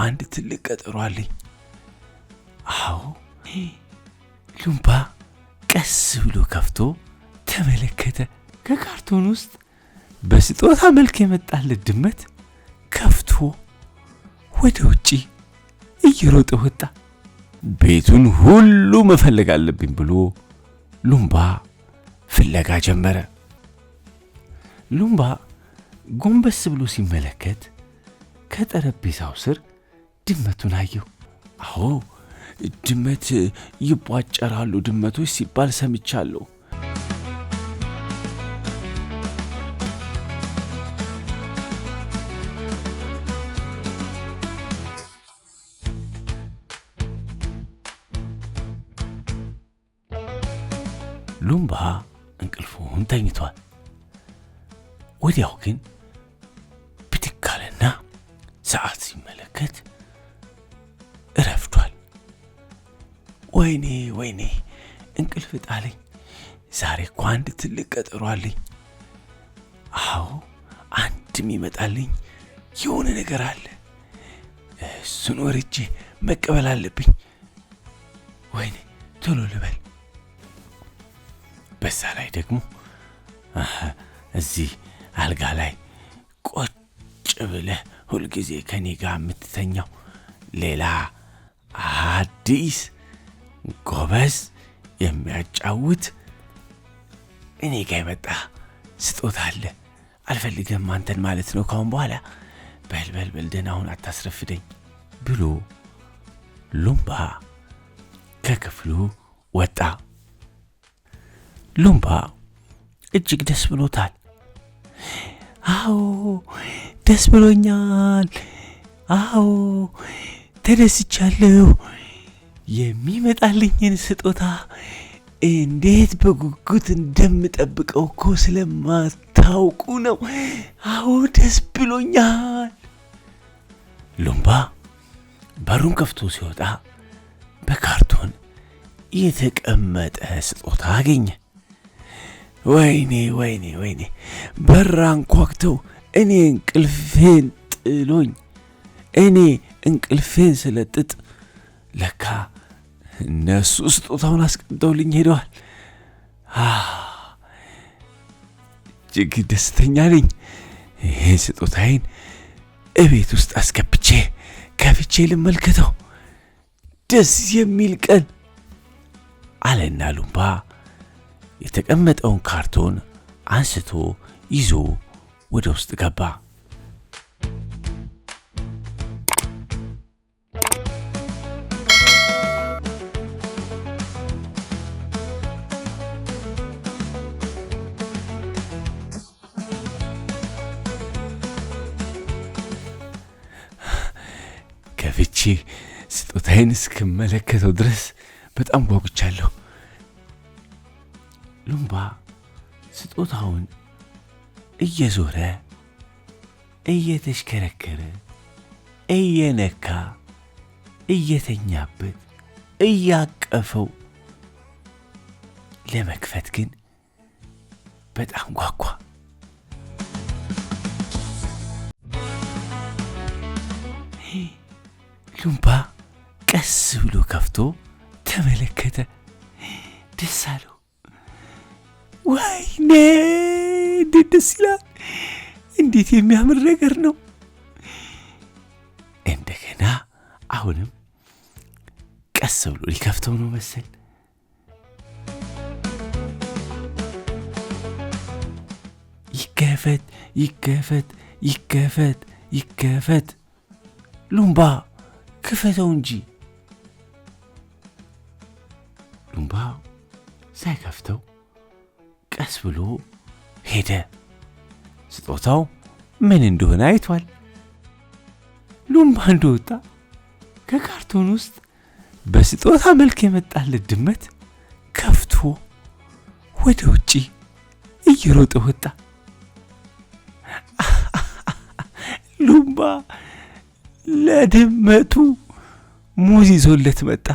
አንድ ትልቅ ቀጠሮ አለኝ። አዎ። ሉምባ ቀስ ብሎ ከፍቶ ተመለከተ። ከካርቶን ውስጥ በስጦታ መልክ የመጣለት ድመት ከፍቶ ወደ ውጪ እየሮጠ ወጣ። ቤቱን ሁሉ መፈለግ አለብኝ ብሎ ሉምባ ፍለጋ ጀመረ። ሉምባ ጎንበስ ብሎ ሲመለከት ከጠረጴዛው ስር ድመቱን አየው። አዎ፣ ድመት ይቧጨራሉ ድመቶች ሲባል ሰምቻለሁ። ሉምባ እንቅልፉን ተኝቷል። ወዲያው ግን ብድግ አለና ሰዓት ሲመለከት ረፍዷል። ወይኔ ወይኔ እንቅልፍ ጣለኝ። ዛሬ እኮ አንድ ትልቅ ቀጠሮ አለኝ። አዎ፣ አንድ የሚመጣልኝ የሆነ ነገር አለ። እሱን ወርጄ መቀበል አለብኝ። ወይኔ ቶሎ ልበል። በዛ ላይ ደግሞ እዚህ አልጋ ላይ ቁጭ ብለህ ሁልጊዜ ከኔ ጋር የምትተኛው ሌላ አዲስ ጎበዝ የሚያጫውት እኔ ጋር የመጣ ስጦታ አለ። አልፈልግም አንተን ማለት ነው ካሁን በኋላ። በል ደህና ሁን፣ አታስረፍደኝ ብሎ ሉምባ ከክፍሉ ወጣ። ሉምባ እጅግ ደስ ብሎታል። አዎ ደስ ብሎኛል። አዎ ተደስቻለሁ። የሚመጣልኝን ስጦታ እንዴት በጉጉት እንደምጠብቀው እኮ ስለማታውቁ ነው። አዎ ደስ ብሎኛል። ሉምባ በሩን ከፍቶ ሲወጣ በካርቶን የተቀመጠ ስጦታ አገኘ። ወይኔ ወይኔ ወይኔ! በር አንኳኩተው እኔ እንቅልፌን ጥሎኝ እኔ እንቅልፌን ስለጥጥ ለካ እነሱ ስጦታውን አስቀምጠውልኝ ሄደዋል። እጅግ ደስተኛ ነኝ። ይሄ ስጦታዬን እቤት ውስጥ አስገብቼ ከፍቼ ልመልከተው። ደስ የሚል ቀን አለና ሉምባ የተቀመጠውን ካርቶን አንስቶ ይዞ ወደ ውስጥ ገባ። ከፍቼ ስጦታዬን እስክመለከተው ድረስ በጣም ጓጉቻለሁ። ሉምባ ስጦታውን እየዞረ እየተሽከረከረ እየነካ እየተኛበት እያቀፈው ለመክፈት ግን በጣም ጓጓ። ሉምባ ቀስ ብሎ ከፍቶ ተመለከተ። ደስ አለው። ወይኔ እንዴት ደስ ይላል! እንዴት የሚያምር ነገር ነው! እንደገና አሁንም ቀስ ብሎ ሊከፍተው ነው መሰል። ይከፈት ይከፈት ይከፈት ይከፈት! ሉምባ ክፈተው እንጂ! ሉምባ ሳይከፍተው ቀስ ብሎ ሄደ። ስጦታው ምን እንደሆነ አይቷል። ሉምባ እንደወጣ ከካርቶን ውስጥ በስጦታ መልክ የመጣለት ድመት ከፍቶ ወደ ውጪ እየሮጠ ወጣ። ሉምባ ለድመቱ ሙዝ ይዞለት መጣ።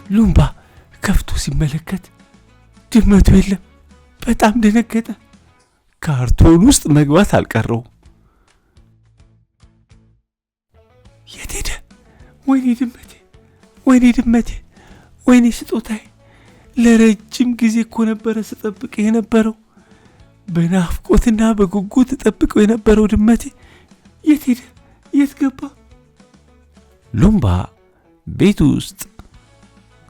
ሉምባ ከፍቶ ሲመለከት ድመቱ የለም። በጣም ደነገጠ። ካርቶን ውስጥ መግባት አልቀረው። የት ሄደ? ወይኔ ድመቴ፣ ወይኔ ድመቴ፣ ወይኔ ስጦታዬ! ለረጅም ጊዜ እኮ ነበረ ስጠብቅ የነበረው። በናፍቆትና በጉጉት ተጠብቀው የነበረው ድመቴ የት ሄደ? የት ገባ? ሉምባ ቤት ውስጥ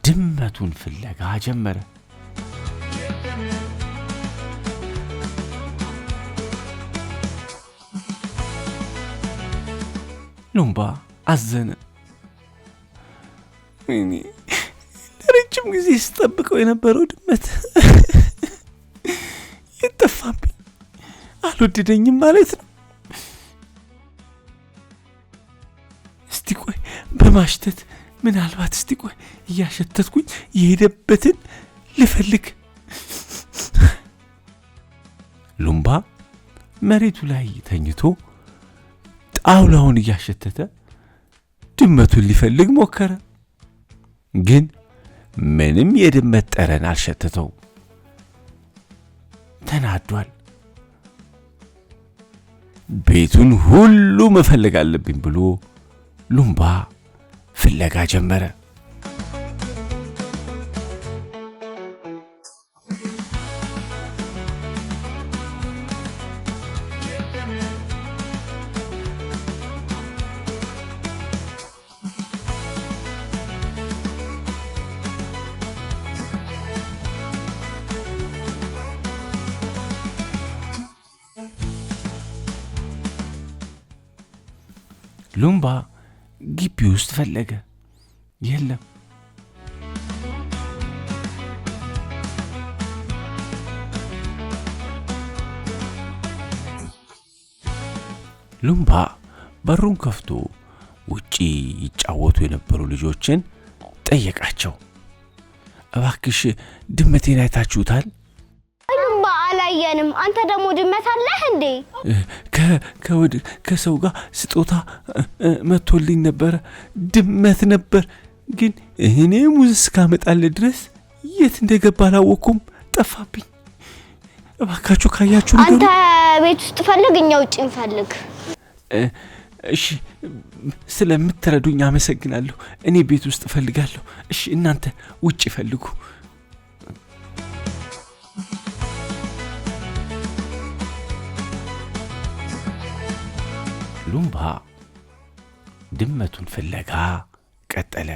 ድመቱን ፍለጋ ጀመረ። ሉምባ አዘነ። ወይኔ ለረጅም ጊዜ ስጠብቀው የነበረው ድመት የጠፋብኝ፣ አልወደደኝም ማለት ነው። እስቲ ቆይ በማሽተት ምናልባት እስቲ ቆይ እያሸተትኩኝ የሄደበትን ልፈልግ። ሉምባ መሬቱ ላይ ተኝቶ ጣውላውን እያሸተተ ድመቱን ሊፈልግ ሞከረ። ግን ምንም የድመት ጠረን አልሸተተው። ተናዷል። ቤቱን ሁሉ መፈለግ አለብኝ ብሎ ሉምባ ፍለጋ ጀመረ። ሉምባ ግቢ ውስጥ ፈለገ፣ የለም። ሉምባ በሩን ከፍቶ ውጪ ይጫወቱ የነበሩ ልጆችን ጠየቃቸው። እባክሽ ድመቴን አይታችሁታል? ሉምባ አላየንም። አንተ ደግሞ ድመት አለህ እንዴ? ከሰው ጋር ስጦታ መጥቶልኝ ነበረ። ድመት ነበር፣ ግን እኔ ሙዝ እስካመጣልህ ድረስ የት እንደገባ አላወኩም። ጠፋብኝ። እባካችሁ ካያችሁ ነገር አንተ ቤት ውስጥ ፈልግ፣ እኛ ውጪ እንፈልግ። እሺ፣ ስለምትረዱኝ አመሰግናለሁ። እኔ ቤት ውስጥ እፈልጋለሁ። እሺ፣ እናንተ ውጪ ፈልጉ። ሉምባ ድመቱን ፍለጋ ቀጠለ።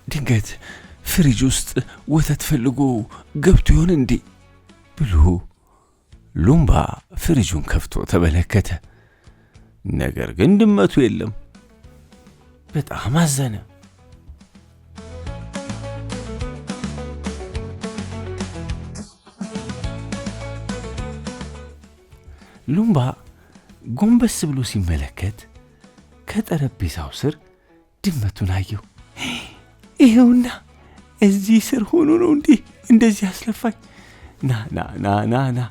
ድንገት ፍሪጅ ውስጥ ወተት ፈልጎ ገብቶ ይሆን እንዴ ብሎ ሉምባ ፍሪጁን ከፍቶ ተመለከተ። ነገር ግን ድመቱ የለም። በጣም አዘነ። ሉምባ ጎንበስ ብሎ ሲመለከት ከጠረጴዛው ስር ድመቱን አየው። ይሄውና እዚህ ስር ሆኖ ነው እንዴ እንደዚህ አስለፋኝ። ና ና ና ና ና።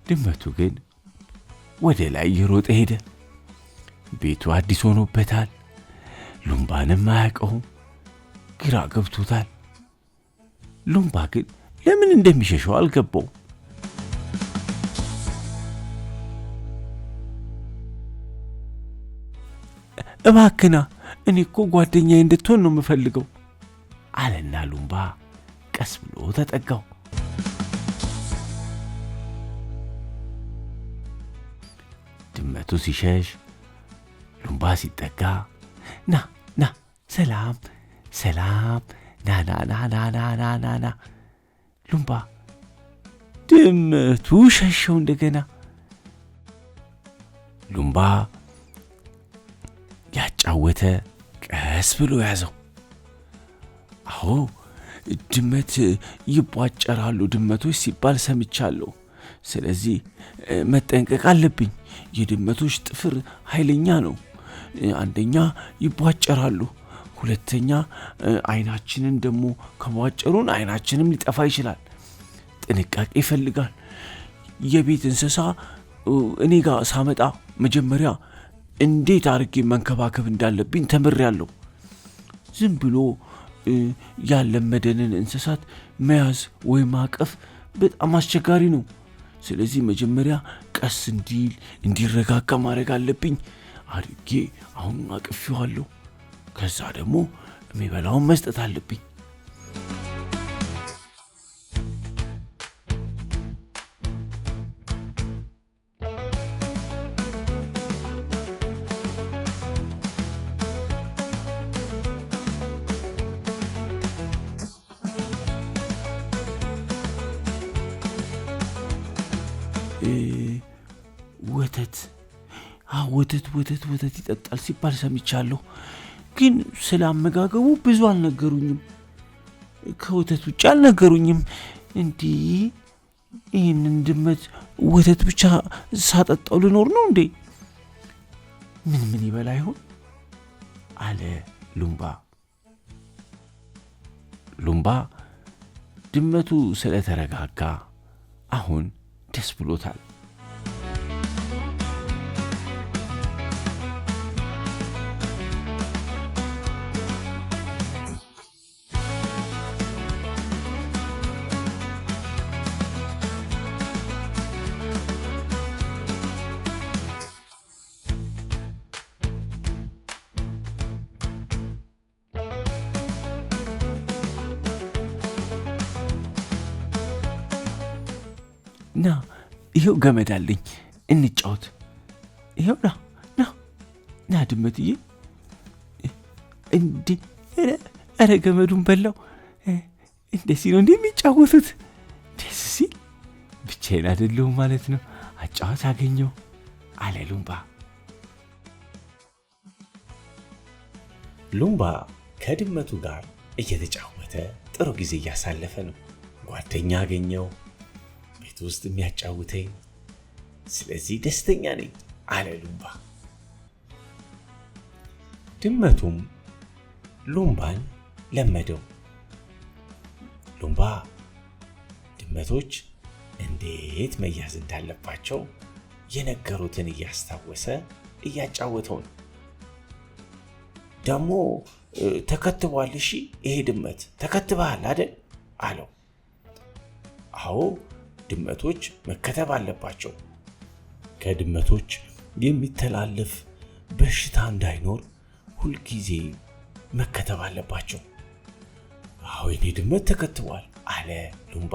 ድመቱ ግን ወደ ላይ እየሮጠ ሄደ። ቤቱ አዲስ ሆኖበታል። ሉምባንም አያውቀውም። ግራ ገብቶታል። ሉምባ ግን ለምን እንደሚሸሸው አልገባው። እባክና እኔ እኮ ጓደኛዬ እንድትሆን ነው የምፈልገው አለና ሉምባ ቀስ ብሎ ተጠጋው። ድመቱ ሲሸሽ ሉምባ ሲጠጋ ና ና ሰላም ሰላም ና ና ና ና ና ና ና ና። ሉምባ ድመቱ ሸሸው እንደገና። ሉምባ ያጫወተ ቀስ ብሎ ያዘው። አዎ ድመት ይቧጨራሉ ድመቶች ሲባል ሰምቻለሁ። ስለዚህ መጠንቀቅ አለብኝ። የድመቶች ጥፍር ኃይለኛ ነው። አንደኛ ይቧጨራሉ፣ ሁለተኛ አይናችንን ደግሞ ከቧጨሩን አይናችንም ሊጠፋ ይችላል። ጥንቃቄ ይፈልጋል። የቤት እንስሳ እኔ ጋር ሳመጣ መጀመሪያ እንዴት አድርጌ መንከባከብ እንዳለብኝ ተምሬያለሁ። ዝም ብሎ ያለመደንን እንስሳት መያዝ ወይ ማቀፍ በጣም አስቸጋሪ ነው። ስለዚህ መጀመሪያ ቀስ እንዲረጋጋ ማድረግ አለብኝ። አድርጌ አሁን አቅፌዋለሁ። ከዛ ደግሞ የሚበላውን መስጠት አለብኝ። ወተት ይጠጣል ሲባል ሰምቻለሁ፣ ግን ስለ አመጋገቡ ብዙ አልነገሩኝም። ከወተት ውጭ አልነገሩኝም። እንዲህ ይህንን ድመት ወተት ብቻ ሳጠጣው ልኖር ነው እንዴ? ምን ይበላ ይሆን አለ ሉምባ። ሉምባ ድመቱ ስለተረጋጋ አሁን ደስ ብሎታል። ና ይሄው ገመድ አለኝ እንጫወት። ይሄው ና ድመትዬ። እንዴ ኧረ ገመዱን በላው። እንደዚህ ነው የሚጫወቱት? ደስ ሲል። ብቻዬን አይደለሁም ማለት ነው። አጫወት አገኘው አለ ሉምባ። ሉምባ ከድመቱ ጋር እየተጫወተ ጥሩ ጊዜ እያሳለፈ ነው። ጓደኛ አገኘው ቤት ውስጥ የሚያጫውተኝ። ስለዚህ ደስተኛ ነኝ አለ ሉምባ። ድመቱም ሉምባን ለመደው። ሉምባ ድመቶች እንዴት መያዝ እንዳለባቸው የነገሩትን እያስታወሰ እያጫወተው ነው። ደግሞ ተከትቧል። እሺ ይሄ ድመት ተከትበሃል አይደል አለው። አዎ ድመቶች መከተብ አለባቸው። ከድመቶች የሚተላለፍ በሽታ እንዳይኖር ሁልጊዜ መከተብ አለባቸው። አዎ የኔ ድመት ተከትቧል አለ ሉምባ።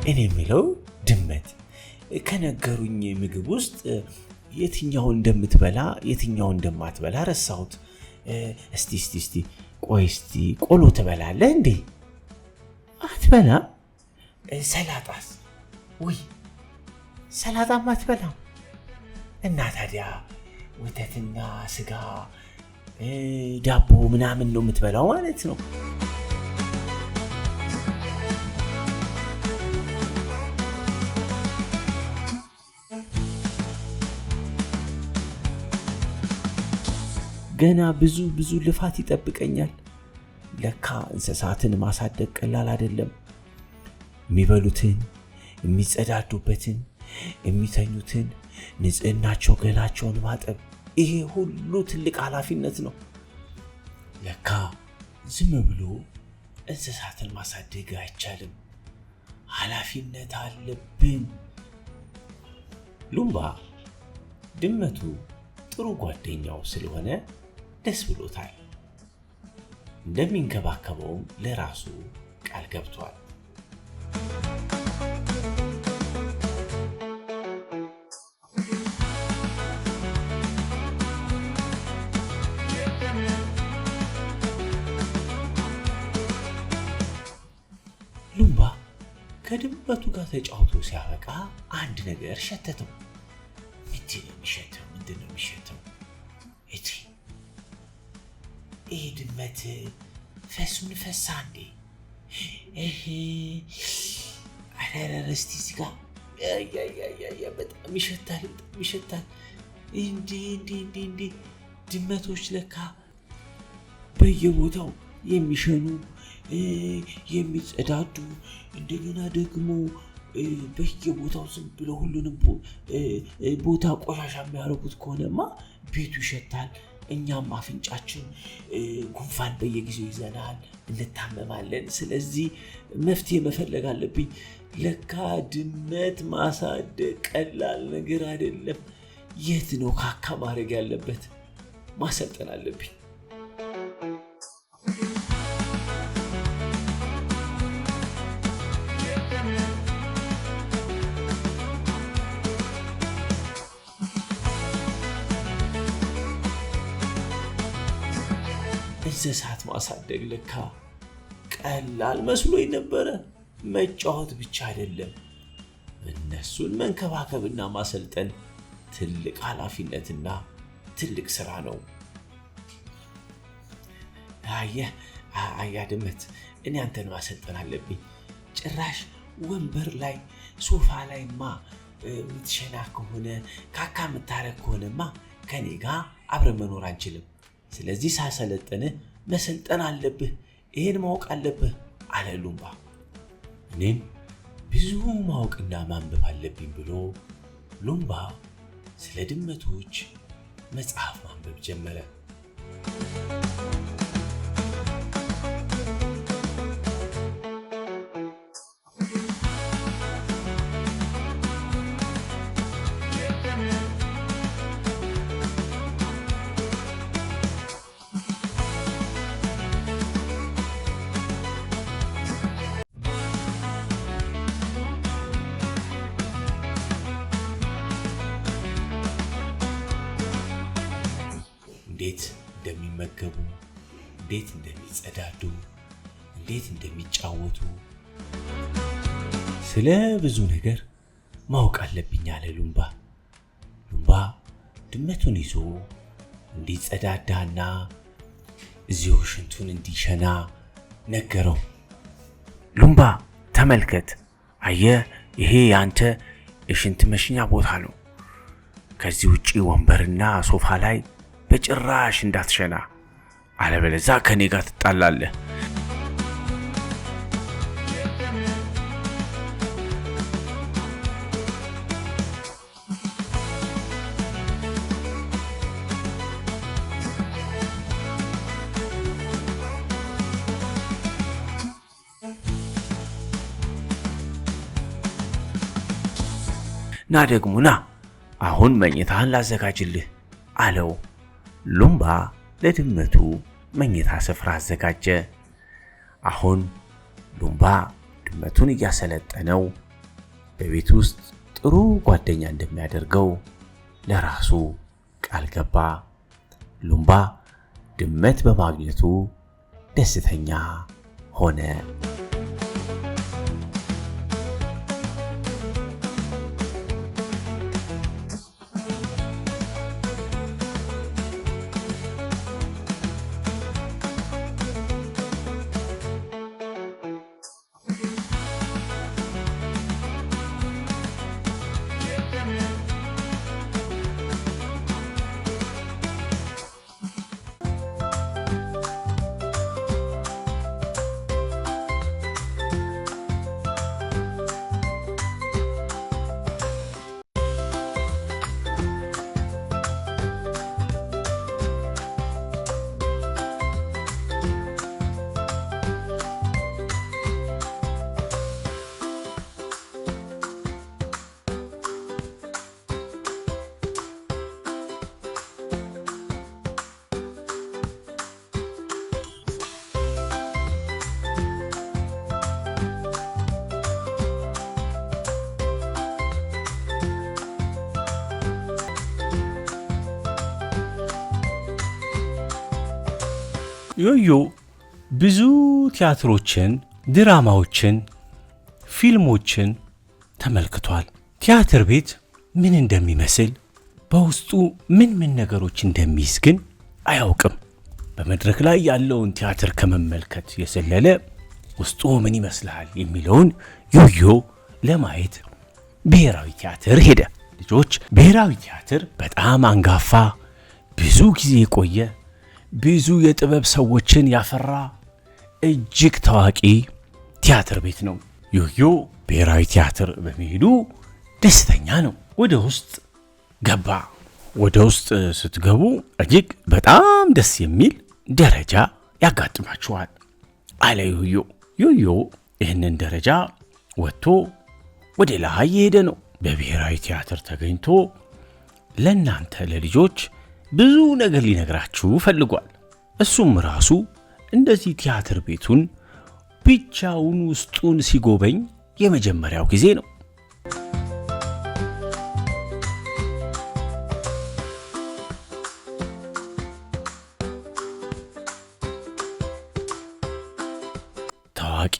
እኔ የምለው ድመት ከነገሩኝ ምግብ ውስጥ የትኛውን እንደምትበላ የትኛውን እንደማትበላ ረሳሁት። እስቲ ቆይ እስቲ ቆሎ ትበላለህ እንዴ? አትበላ? ሰላጣስ? ወይ ሰላጣም አትበላም? እና ታዲያ ወተትና ስጋ ዳቦ ምናምን ነው የምትበላው ማለት ነው። ገና ብዙ ልፋት ይጠብቀኛል። ለካ እንስሳትን ማሳደግ ቀላል አይደለም። የሚበሉትን፣ የሚጸዳዱበትን፣ የሚተኙትን፣ ንጽህናቸው ገላቸውን ማጠብ፣ ይሄ ሁሉ ትልቅ ኃላፊነት ነው። ለካ ዝም ብሎ እንስሳትን ማሳደግ አይቻልም። ኃላፊነት አለብን። ሉምባ ድመቱ ጥሩ ጓደኛው ስለሆነ ደስ ብሎታል። እንደሚንከባከበውም ለራሱ ቃል ገብቷል። ሉምባ ከድመቱ ጋር ተጫውቶ ሲያበቃ አንድ ነገር ሸተተው። ምንድን ነው የሚሸተው? ይህ ድመት ፈሱን ፈሳ እንዴ? እስቲ እዚህ ጋር በጣም ይሸታል። እንዴ ድመቶች ለካ በየቦታው የሚሸኑ የሚጸዳዱ እንደገና ደግሞ በየቦታው ዝም ብለው ሁሉንም ቦታ ቆሻሻ የሚያደርጉት ከሆነማ ቤቱ ይሸታል። እኛም አፍንጫችን ጉንፋን በየጊዜው ይዘናል፣ እንታመማለን። ስለዚህ መፍትሄ መፈለግ አለብኝ። ለካ ድመት ማሳደግ ቀላል ነገር አይደለም። የት ነው ካካ ማድረግ ያለበት? ማሰልጠን አለብኝ። እንስሳት ማሳደግ ለካ ቀላል መስሎኝ ነበረ። መጫወት ብቻ አይደለም፣ እነሱን መንከባከብና ማሰልጠን ትልቅ ኃላፊነትና ትልቅ ስራ ነው። አያ ድመት፣ እኔ አንተን ማሰልጠን አለብኝ። ጭራሽ ወንበር ላይ ሶፋ ላይማ የምትሸና ከሆነ ካካ የምታረግ ከሆነማ ከኔ ጋር አብረን መኖር አንችልም። ስለዚህ ሳሰለጥንህ መሰልጠን አለብህ፣ ይሄን ማወቅ አለብህ አለ ሉምባ። እኔም ብዙ ማወቅና ማንበብ አለብኝ ብሎ ሉምባ ስለ ድመቶች መጽሐፍ ማንበብ ጀመረ። እንዴት እንደሚመገቡ፣ እንዴት እንደሚጸዳዱ፣ እንዴት እንደሚጫወቱ ስለ ብዙ ነገር ማወቅ አለብኝ አለ ሉምባ። ሉምባ ድመቱን ይዞ እንዲጸዳዳና እዚሁ ሽንቱን እንዲሸና ነገረው። ሉምባ ተመልከት፣ አየህ፣ ይሄ ያንተ የሽንት መሽኛ ቦታ ነው። ከዚህ ውጪ ወንበርና ሶፋ ላይ በጭራሽ እንዳትሸና፣ አለበለዚያ ከኔ ጋር ትጣላለህ። ና ደግሞ ና፣ አሁን መኝታህን ላዘጋጅልህ አለው። ሉምባ ለድመቱ መኝታ ስፍራ አዘጋጀ። አሁን ሉምባ ድመቱን እያሰለጠነው በቤት ውስጥ ጥሩ ጓደኛ እንደሚያደርገው ለራሱ ቃል ገባ። ሉምባ ድመት በማግኘቱ ደስተኛ ሆነ። ዮዮ ብዙ ቲያትሮችን፣ ድራማዎችን፣ ፊልሞችን ተመልክቷል። ቲያትር ቤት ምን እንደሚመስል በውስጡ ምን ነገሮች እንደሚይዝ ግን አያውቅም። በመድረክ ላይ ያለውን ቲያትር ከመመልከት የዘለለ ውስጡ ምን ይመስላል የሚለውን ዮዮ ለማየት ብሔራዊ ቲያትር ሄደ። ልጆች፣ ብሔራዊ ቲያትር በጣም አንጋፋ፣ ብዙ ጊዜ የቆየ፣ ብዙ የጥበብ ሰዎችን ያፈራ እጅግ ታዋቂ ቲያትር ቤት ነው። ዮዮ ብሔራዊ ቲያትር በመሄዱ ደስተኛ ነው። ወደ ውስጥ ገባ። ወደ ውስጥ ስትገቡ እጅግ በጣም ደስ የሚል ደረጃ ያጋጥማችኋል አለ ዮዮ። ዮዮ ይህንን ደረጃ ወጥቶ ወደ ላይ የሄደ ነው። በብሔራዊ ቲያትር ተገኝቶ ለእናንተ ለልጆች ብዙ ነገር ሊነግራችሁ ፈልጓል። እሱም ራሱ እንደዚህ ቲያትር ቤቱን ብቻውን ውስጡን ሲጎበኝ የመጀመሪያው ጊዜ ነው። ታዋቂ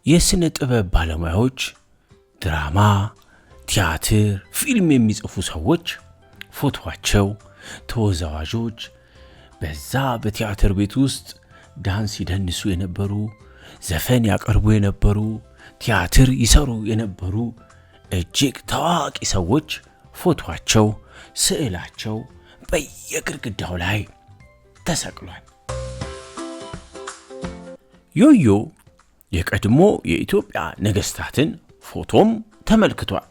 የሥነ ጥበብ ባለሙያዎች፣ ድራማ፣ ቲያትር፣ ፊልም የሚጽፉ ሰዎች ፎቶአቸው፣ ተወዛዋዦች፣ በዛ በቲያትር ቤት ውስጥ ዳንስ ይደንሱ የነበሩ፣ ዘፈን ያቀርቡ የነበሩ፣ ቲያትር ይሰሩ የነበሩ እጅግ ታዋቂ ሰዎች ፎቶአቸው፣ ስዕላቸው በየግድግዳው ላይ ተሰቅሏል። ዮዮ የቀድሞ የኢትዮጵያ ነገሥታትን ፎቶም ተመልክቷል።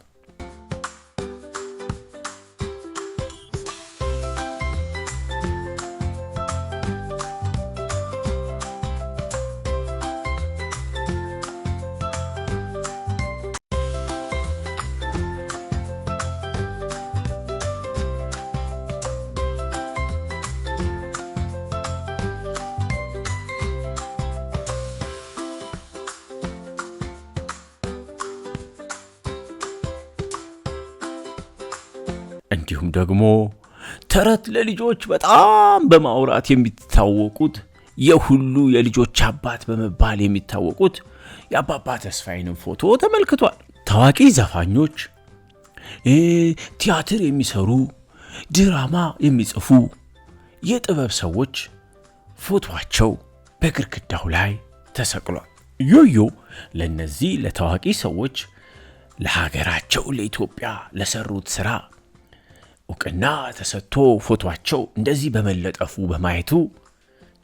እንዲሁም ደግሞ ተረት ለልጆች በጣም በማውራት የሚታወቁት የሁሉ የልጆች አባት በመባል የሚታወቁት የአባባ ተስፋዬንም ፎቶ ተመልክቷል። ታዋቂ ዘፋኞች፣ ቲያትር የሚሰሩ፣ ድራማ የሚጽፉ የጥበብ ሰዎች ፎቶአቸው በግድግዳው ላይ ተሰቅሏል። ዮዮ ለነዚህ ለታዋቂ ሰዎች ለሀገራቸው ለኢትዮጵያ ለሰሩት ሥራ እውቅና ተሰጥቶ ፎቶአቸው እንደዚህ በመለጠፉ በማየቱ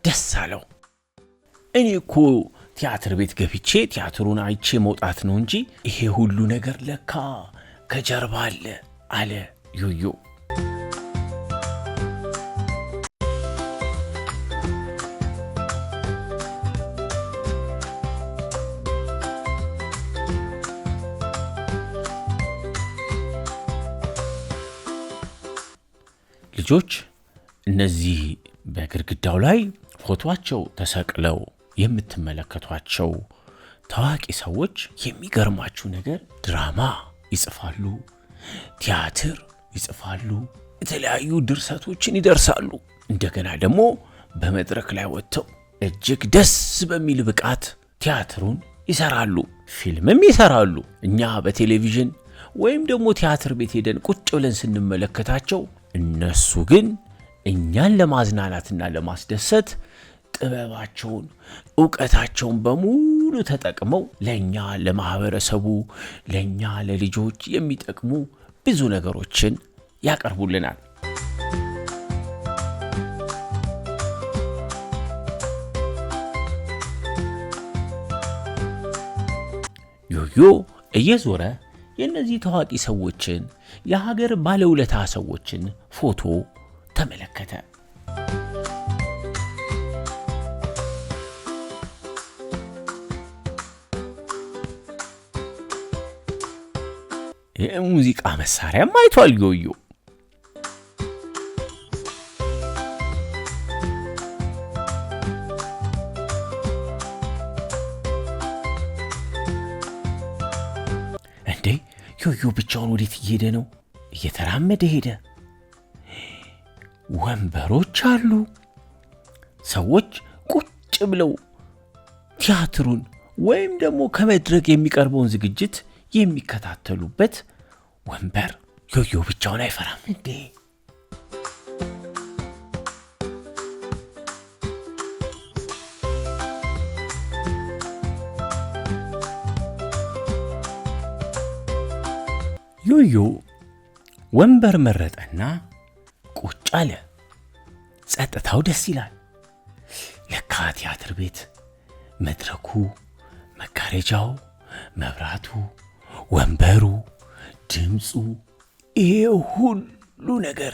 ደስ አለው። እኔ እኮ ቲያትር ቤት ገብቼ ቲያትሩን አይቼ መውጣት ነው እንጂ ይሄ ሁሉ ነገር ለካ ከጀርባ አለ ዮዮ። ልጆች እነዚህ በግድግዳው ላይ ፎቶአቸው ተሰቅለው የምትመለከቷቸው ታዋቂ ሰዎች የሚገርማችሁ ነገር ድራማ ይጽፋሉ፣ ቲያትር ይጽፋሉ፣ የተለያዩ ድርሰቶችን ይደርሳሉ። እንደገና ደግሞ በመድረክ ላይ ወጥተው እጅግ ደስ በሚል ብቃት ቲያትሩን ይሰራሉ፣ ፊልምም ይሰራሉ። እኛ በቴሌቪዥን ወይም ደግሞ ቲያትር ቤት ሄደን ቁጭ ብለን ስንመለከታቸው እነሱ ግን እኛን ለማዝናናትና ለማስደሰት ጥበባቸውን፣ ዕውቀታቸውን በሙሉ ተጠቅመው ለኛ ለማህበረሰቡ፣ ለኛ ለልጆች የሚጠቅሙ ብዙ ነገሮችን ያቀርቡልናል። ዮዮ እየዞረ የእነዚህ ታዋቂ ሰዎችን የሀገር ባለውለታ ሰዎችን ፎቶ ተመለከተ። የሙዚቃ መሳሪያም አይቷል ዮዮ። እንዴ ዮዮ ብቻውን ወዴት እየሄደ ነው? እየተራመደ ሄደ። ወንበሮች አሉ። ሰዎች ቁጭ ብለው ቲያትሩን ወይም ደግሞ ከመድረክ የሚቀርበውን ዝግጅት የሚከታተሉበት ወንበር። ዮዮ ብቻውን አይፈራም እንዴ? ዮዮ ወንበር መረጠና ቁጭ አለ። ጸጥታው ደስ ይላል። ለካ ቲያትር ቤት መድረኩ፣ መጋረጃው፣ መብራቱ፣ ወንበሩ፣ ድምፁ፣ ይሄ ሁሉ ነገር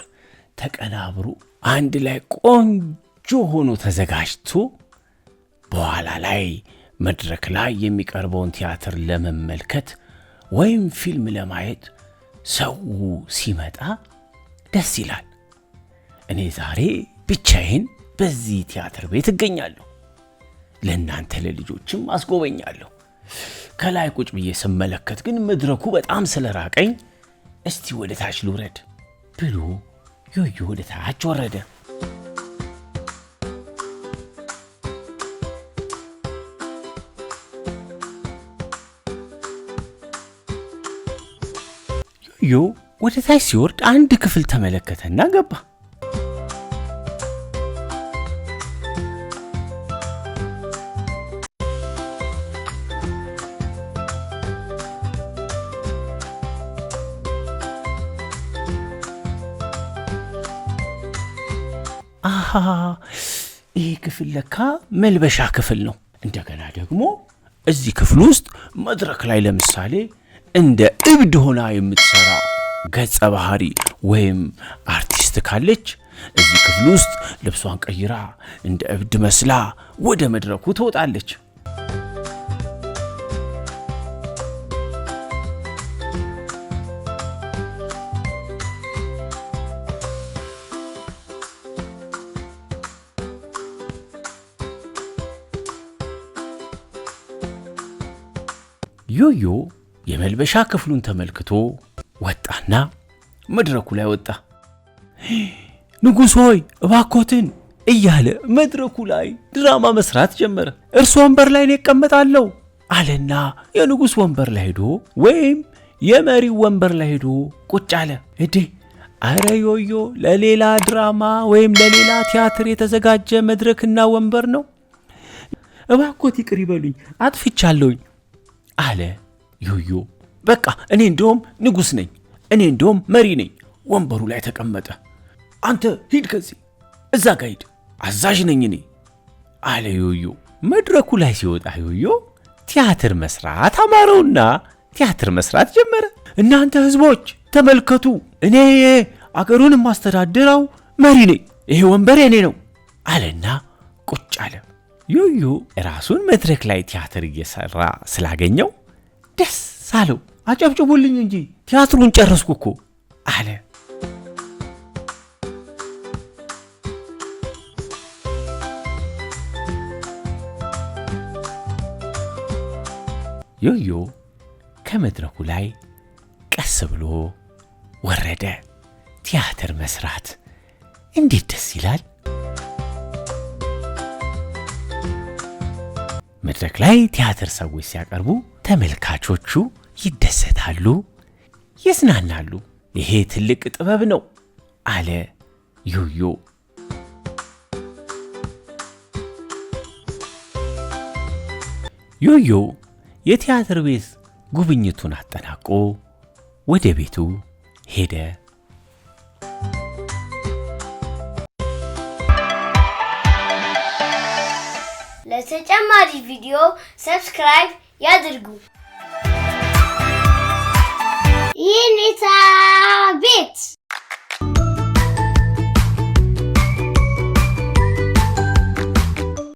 ተቀናብሮ አንድ ላይ ቆንጆ ሆኖ ተዘጋጅቶ በኋላ ላይ መድረክ ላይ የሚቀርበውን ቲያትር ለመመልከት ወይም ፊልም ለማየት ሰው ሲመጣ ደስ ይላል። እኔ ዛሬ ብቻዬን በዚህ ቲያትር ቤት እገኛለሁ። ለእናንተ ለልጆችም አስጎበኛለሁ። ከላይ ቁጭ ብዬ ስመለከት ግን መድረኩ በጣም ስለራቀኝ እስቲ ወደ ታች ልውረድ ብሎ ዮዮ ወደ ታች ወረደ። ዮዮ ወደ ታች ሲወርድ አንድ ክፍል ተመለከተና ገባ። ይህ ክፍል ለካ መልበሻ ክፍል ነው። እንደገና ደግሞ እዚህ ክፍል ውስጥ መድረክ ላይ ለምሳሌ እንደ እብድ ሆና የምትሰራ ገጸ ባህሪ ወይም አርቲስት ካለች እዚህ ክፍል ውስጥ ልብሷን ቀይራ እንደ እብድ መስላ ወደ መድረኩ ትወጣለች። ዮዮ የመልበሻ ክፍሉን ተመልክቶ ወጣና መድረኩ ላይ ወጣ። ንጉሥ ሆይ እባኮትን እያለ መድረኩ ላይ ድራማ መስራት ጀመረ። እርሱ ወንበር ላይ እቀመጣለሁ አለና የንጉሥ ወንበር ላይ ሄዶ ወይም የመሪው ወንበር ላይ ሄዶ ቁጭ አለ። አረ ዮዮ ለሌላ ድራማ ወይም ለሌላ ቲያትር የተዘጋጀ መድረክና ወንበር ነው። እባኮት ይቅር ይበሉኝ አጥፍቻለሁኝ አለ ዮዮ። በቃ እኔ እንደውም ንጉሥ ነኝ፣ እኔ እንደውም መሪ ነኝ። ወንበሩ ላይ ተቀመጠ። አንተ ሂድ ከዚህ እዛ ጋር ሂድ፣ አዛዥ ነኝ እኔ አለ ዮዮ። መድረኩ ላይ ሲወጣ ዮዮ ቲያትር መስራት አማረውና ቲያትር መስራት ጀመረ። እናንተ ህዝቦች ተመልከቱ፣ እኔ አገሩን የማስተዳድረው መሪ ነኝ፣ ይሄ ወንበር የኔ ነው አለና ቁጭ አለ። ዮዮ ራሱን መድረክ ላይ ቲያትር እየሰራ ስላገኘው ደስ አለው። አጨብጭቡልኝ እንጂ ቲያትሩን ጨረስኩ እኮ አለ። ዮዮ ከመድረኩ ላይ ቀስ ብሎ ወረደ። ቲያትር መስራት እንዴት ደስ ይላል! መድረክ ላይ ቲያትር ሰዎች ሲያቀርቡ ተመልካቾቹ ይደሰታሉ፣ ይዝናናሉ። ይሄ ትልቅ ጥበብ ነው አለ ዮዮ። ዮዮ የቲያትር ቤት ጉብኝቱን አጠናቆ ወደ ቤቱ ሄደ። ለተጨማሪ ቪዲዮ ሰብስክራይብ ያድርጉ። ይኔታ ቤት